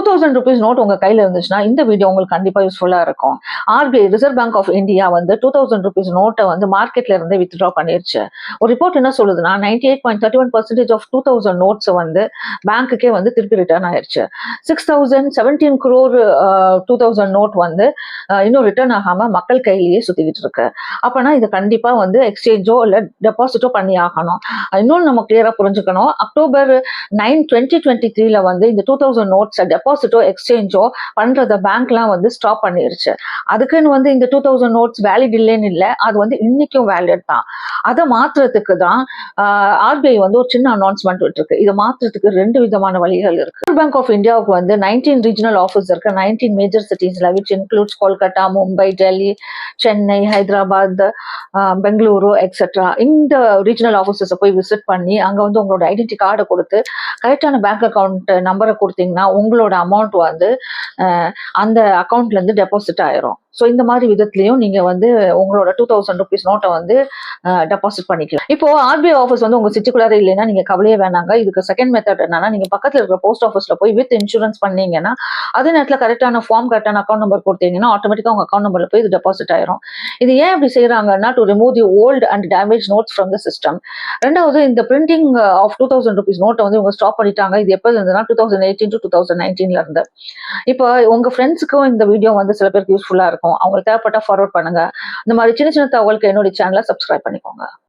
2000 rupees note உங்க கையில இருந்துச்சுன்னா இந்த வீடியோ உங்களுக்கு கண்டிப்பா யூஸ்ஃபுல்லா இருக்கும். RBI reserve bank of India வந்து 2000 rupees நோட்டை வந்து மார்க்கெட்ல இருந்து வித்ட்ரா பண்ணிருச்சு. ஒரு ரிப்போர்ட் என்ன சொல்லுதுன்னா 98.31% ஆஃப் 2000 நோட்ஸ் வந்து பேங்க்குக்கே வந்து திருப்பி ரிட்டர்ன் ஆயிருச்சு. 6017 crore 2000 நோட் வந்து இன்னும் ரிட்டர்ன் ஆகாம மக்கள் கையிலேயே சுத்திக்கிட்டு இருக்கு. அப்பனா இது கண்டிப்பா வந்து எக்ஸ்சேஞ்சோ இல்ல டெபாசிட்டோ பண்ணி ஆகணும். இன்னொன்னு நம்ம கிளியரா புரிஞ்சுக்கணும். October 9, 2023 வந்து இந்த 2000 நோட்ஸ் டெபாசிட்டோ எக்ஸ்சேஞ்சோ பண்றத பேங்க்லாம் வந்து ஸ்டாப் பண்ணிருச்சு. அதுக்குன்னு வந்து இந்த 2000 நோட்ஸ் வேலிட் இல்லைன்னு இல்லை, அது வந்து இன்னைக்கும் வேலிட் தான். அதை மாத்துறதுக்கு தான் RBI வந்து ஒரு சின்ன அனௌன்ஸ்மெண்ட் விட்டுருக்கு. இதை மாத்துறதுக்கு 2 விதமான வழிகள் இருக்கு. ரிசர்வ் பேங்க் ஆஃப் இந்தியாவுக்கு வந்து 19 ரீஜனல் ஆஃபீஸ் இருக்கு. 19 மேஜர் சிட்டிஸ்ல which includes Kolkata, Mumbai, Delhi, Chennai, Hyderabad, Bengaluru etcetera. இந்த ரீஜனல் ஆஃபீஸஸை போய் விசிட் பண்ணி அங்க வந்து உங்களோட ஐடென்டி கார்டை கொடுத்து கரெக்டான பேங்க் அக்கௌண்ட் நம்பரை கொடுத்தீங்கன்னா உங்களோட அமௌண்ட் வந்து அந்த அக்கௌண்ட்ல இருந்து டெபாசிட் ஆயிரும். ஸோ இந்த மாதிரி விதத்துலையும் நீங்க வந்து உங்களோட 2000 rupees நோட்டை வந்து டெபாசிட் பண்ணிக்கலாம். இப்போ RBI ஆஃபீஸ் வந்து உங்க சிட்டிக்குள்ளார இல்லைன்னா நீங்க கவலையே வேணாங்க. இதுக்கு செகண்ட் மெத்தட் என்னன்னா, நீங்க பக்கத்துல இருக்கிற போஸ்ட் ஆஃபீஸ்ல போய் வித் இன்சூரன்ஸ் பண்ணீங்கன்னா அதே நேரத்தில் கரெக்டான ஃபார்ம் கரெக்டான அக்கௌண்ட் நம்பர் கொடுத்தீங்கன்னா ஆட்டோமேட்டிக்கா உங்க அக்கௌண்ட் நம்பர்ல போய் இது டெபாசிட் ஆயிரும். இது ஏன் இப்படி செய்யறாங்கன்னா, to remove the old and damage notes from the system. ரெண்டாவது, இந்த பிரிண்டிங் ஆஃப் 2000 rupees நோட்டை வந்து இவங்க ஸ்டாப் பண்ணிட்டாங்க. இது எப்போ இருந்ததுன்னா 2018 to 2019 இருந்து. இப்போ உங்க ஃப்ரெண்ட்ஸுக்கும் இந்த வீடியோ வந்து சில பேருக்கு யூஸ்ஃபுல்லா இருக்கும். அவங்களுக்கு தேவைப்பட்டா ஃபார்வர்ட் பண்ணுங்க. இந்த மாதிரி சின்ன சின்ன தகவலுக்கு என்னுடைய சேனலை சப்ஸ்கிரைப் பண்ணிக்கோங்க.